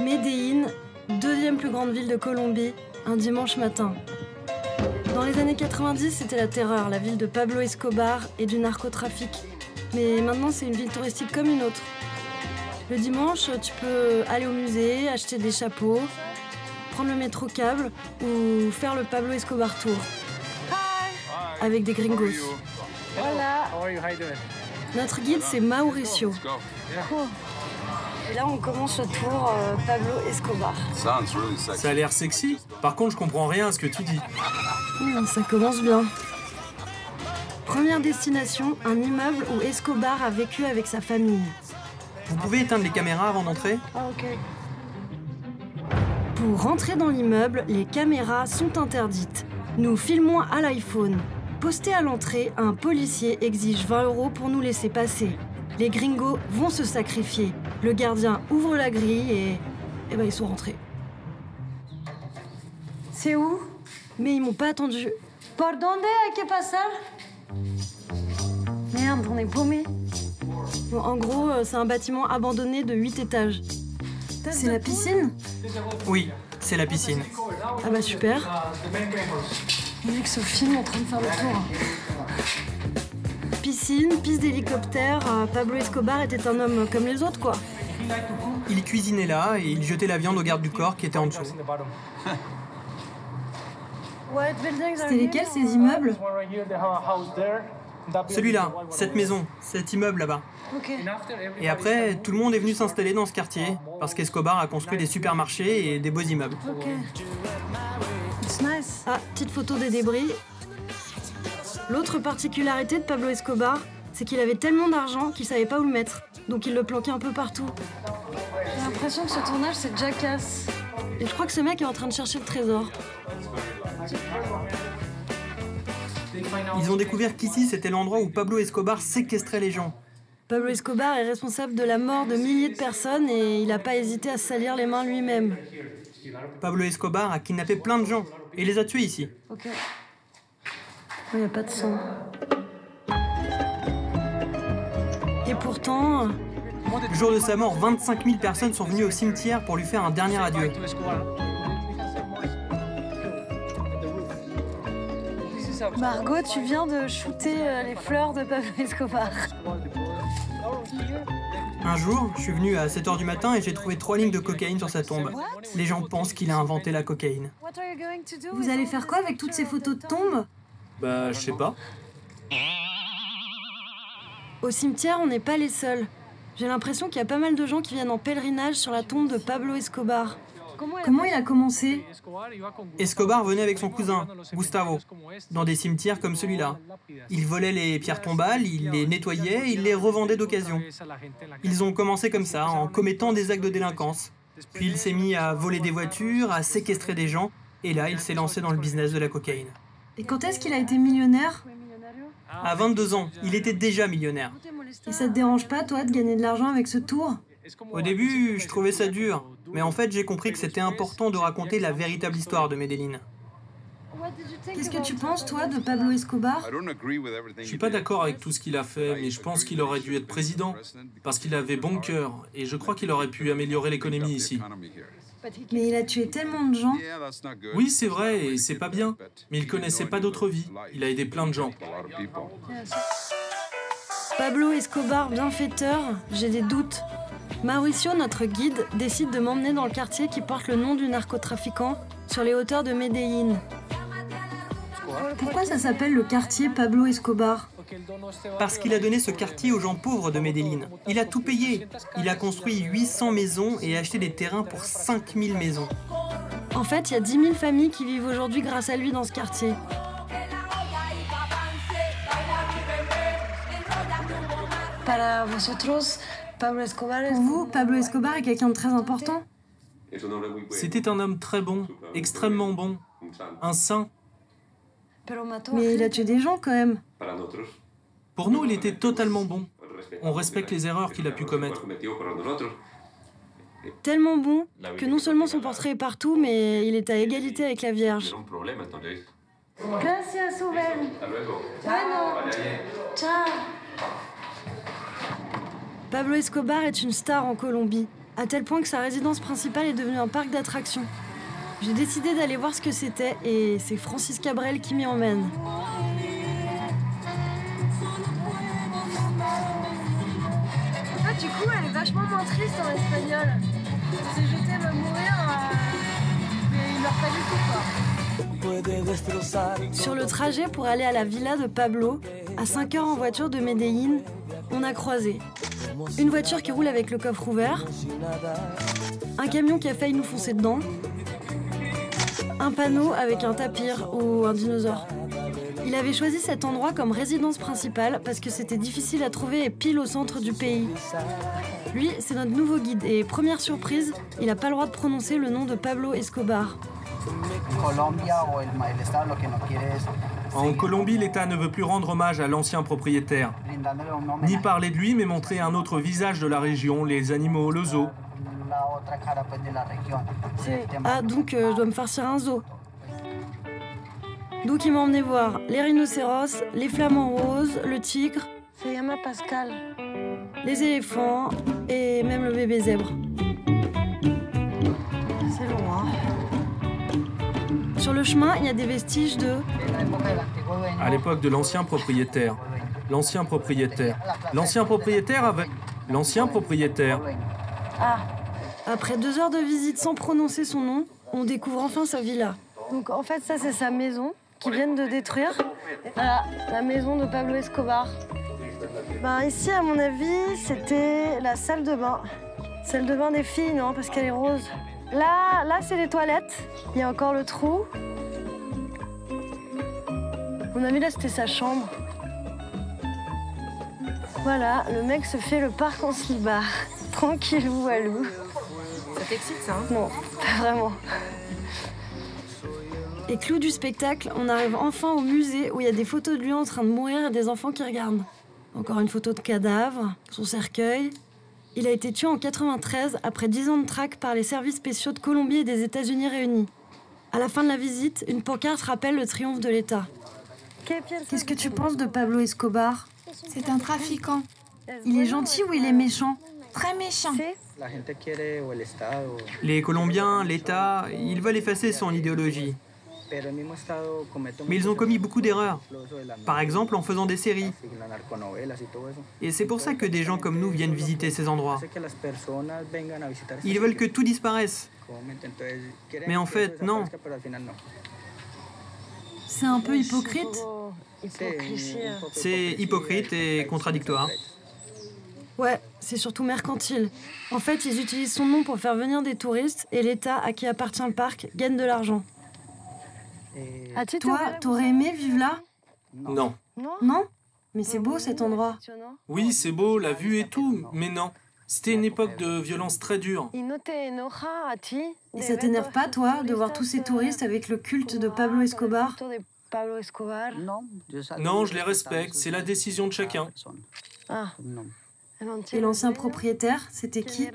Medellín, deuxième plus grande ville de Colombie, un dimanche matin. Dans les années 90, c'était la terreur, la ville de Pablo Escobar et du narcotrafic. Mais maintenant, c'est une ville touristique comme une autre. Le dimanche, tu peux aller au musée, acheter des chapeaux, prendre le métro câble ou faire le Pablo Escobar Tour. Avec des gringos. Voilà. Notre guide, c'est Mauricio. Et là, on commence le tour Pablo Escobar. Ça a l'air sexy. Par contre, je comprends rien à ce que tu dis. Ça commence bien. Première destination, un immeuble où Escobar a vécu avec sa famille. Vous pouvez éteindre les caméras avant d'entrer? Ah, ok. Pour rentrer dans l'immeuble, les caméras sont interdites. Nous filmons à l'iPhone. Posté à l'entrée, un policier exige 20 € pour nous laisser passer. Les gringos vont se sacrifier. Le gardien ouvre la grille et ben ils sont rentrés. C'est où? Mais ils m'ont pas attendu. Por donde hay que pasar? Merde, on est paumé. Bon, en gros, c'est un bâtiment abandonné de 8 étages. C'est la piscine? Oui, c'est la piscine. Ah bah super. Le mec se filme en train de faire le tour. Piscine, piste d'hélicoptère, Pablo Escobar était un homme comme les autres, quoi. Il cuisinait là et il jetait la viande aux gardes du corps qui étaient en dessous. C'était lesquels, ces immeubles? Celui-là, cette maison, cet immeuble là-bas. Ok. Et après, tout le monde est venu s'installer dans ce quartier parce qu'Escobar a construit des supermarchés et des beaux immeubles. Ok. It's nice. Ah, petite photo des débris. L'autre particularité de Pablo Escobar, c'est qu'il avait tellement d'argent qu'il savait pas où le mettre. Donc il le planquait un peu partout. J'ai l'impression que ce tournage, c'est Jackass. Et je crois que ce mec est en train de chercher le trésor. Ils ont découvert qu'ici, c'était l'endroit où Pablo Escobar séquestrait les gens. Pablo Escobar est responsable de la mort de milliers de personnes et il n'a pas hésité à se salir les mains lui-même. Pablo Escobar a kidnappé plein de gens et les a tués ici. Ok. Il n'y a pas de sang. Et pourtant... Le jour de sa mort, 25 000 personnes sont venues au cimetière pour lui faire un dernier adieu. Margot, tu viens de shooter les fleurs de Pablo Escobar. Un jour, je suis venu à 7 h du matin et j'ai trouvé 3 lignes de cocaïne sur sa tombe. Les gens pensent qu'il a inventé la cocaïne. Vous allez faire quoi avec toutes ces photos de tombes? Bah, je sais pas. Au cimetière, on n'est pas les seuls. J'ai l'impression qu'il y a pas mal de gens qui viennent en pèlerinage sur la tombe de Pablo Escobar. Comment il a commencé? Escobar venait avec son cousin, Gustavo, dans des cimetières comme celui-là. Il volait les pierres tombales, il les nettoyait et il les revendait d'occasion. Ils ont commencé comme ça, en commettant des actes de délinquance. Puis il s'est mis à voler des voitures, à séquestrer des gens, et là, il s'est lancé dans le business de la cocaïne. Et quand est-ce qu'il a été millionnaire? À 22 ans, il était déjà millionnaire. Et ça te dérange pas, toi, de gagner de l'argent avec ce tour? Au début, je trouvais ça dur, mais en fait, j'ai compris que c'était important de raconter la véritable histoire de Medellín. Qu'est-ce que tu penses, toi, de Pablo Escobar? Je suis pas d'accord avec tout ce qu'il a fait, mais je pense qu'il aurait dû être président, parce qu'il avait bon cœur, et je crois qu'il aurait pu améliorer l'économie ici. Mais il a tué tellement de gens. Oui, c'est vrai, et c'est pas bien, mais il connaissait pas d'autre vie. Il a aidé plein de gens. Pablo Escobar bienfaiteur, j'ai des doutes. Mauricio, notre guide, décide de m'emmener dans le quartier qui porte le nom du narcotrafiquant, sur les hauteurs de Medellín. Pourquoi ça s'appelle le quartier Pablo Escobar? Parce qu'il a donné ce quartier aux gens pauvres de Medellín. Il a tout payé. Il a construit 800 maisons et acheté des terrains pour 5000 maisons. En fait, il y a 10 000 familles qui vivent aujourd'hui grâce à lui dans ce quartier. Pour vous, Pablo Escobar est quelqu'un de très important? C'était un homme très bon, extrêmement bon, un saint. Mais il a tué des gens quand même. Pour nous, il était totalement bon. On respecte les erreurs qu'il a pu commettre. Tellement bon que non seulement son portrait est partout, mais il est à égalité avec la Vierge. Gracias, Ubel. Bueno. Ciao. Pablo Escobar est une star en Colombie, à tel point que sa résidence principale est devenue un parc d'attractions. J'ai décidé d'aller voir ce que c'était et c'est Francis Cabrel qui m'y emmène. En fait, du coup, elle est vachement moins triste en espagnol. C'est jeté va mourir, mais il meurt pas du tout, quoi. Sur le trajet pour aller à la villa de Pablo, à 5 heures en voiture de Medellín, on a croisé une voiture qui roule avec le coffre ouvert, un camion qui a failli nous foncer dedans, un panneau avec un tapir ou un dinosaure. Il avait choisi cet endroit comme résidence principale parce que c'était difficile à trouver et pile au centre du pays. Lui, c'est notre nouveau guide et première surprise, il n'a pas le droit de prononcer le nom de Pablo Escobar. En Colombie, l'État ne veut plus rendre hommage à l'ancien propriétaire, ni parler de lui, mais montrer un autre visage de la région, les animaux, le zoo. Ah, donc je dois me farcir un zoo. Donc il m'a emmené voir les rhinocéros, les flamants roses, le tigre, C'est Yama Pascal. les éléphants et même le bébé zèbre. C'est long, hein. Sur le chemin, il y a des vestiges de... À l'époque de l'ancien propriétaire. L'ancien propriétaire. L'ancien propriétaire avait... L'ancien propriétaire. Ah, Après 2 heures de visite sans prononcer son nom, on découvre enfin sa villa. donc en fait, ça, c'est sa maison qu'ils viennent de détruire. Voilà, la maison de Pablo Escobar. Ben, ici, à mon avis, c'était la salle de bain. Salle de bain des filles, non, parce qu'elle est rose. Là, c'est les toilettes. Il y a encore le trou. À mon avis, là, c'était sa chambre. Voilà, le mec se fait le parc en slibard. Tranquillou, walou. Ça t'excite, ça, hein? Non, pas vraiment. Et clou du spectacle, on arrive enfin au musée où il y a des photos de lui en train de mourir et des enfants qui regardent. Encore une photo de cadavre, son cercueil. Il a été tué en 93 après 10 ans de traque par les services spéciaux de Colombie et des États-Unis réunis. À la fin de la visite, une pancarte rappelle le triomphe de l'État. Qu'est-ce que tu penses de Pablo Escobar? C'est un trafiquant. Il est gentil ou il est méchant? Très méchant. Les Colombiens, l'État, ils veulent effacer son idéologie. Mais ils ont commis beaucoup d'erreurs. Par exemple, en faisant des séries. Et c'est pour ça que des gens comme nous viennent visiter ces endroits. Ils veulent que tout disparaisse. Mais en fait, non. C'est un peu hypocrite. C'est hypocrite et contradictoire. Ouais, c'est surtout mercantile. En fait, ils utilisent son nom pour faire venir des touristes et l'État à qui appartient le parc gagne de l'argent. Toi, t'aurais aimé vivre là? Non. Non? Mais c'est beau cet endroit. Oui, c'est beau, la vue et tout, mais non. C'était une époque de violence très dure. Et ça t'énerve pas, toi, de voir tous ces touristes avec le culte de Pablo Escobar? Non, je les respecte, c'est la décision de chacun. Ah. Et l'ancien propriétaire, c'était qui?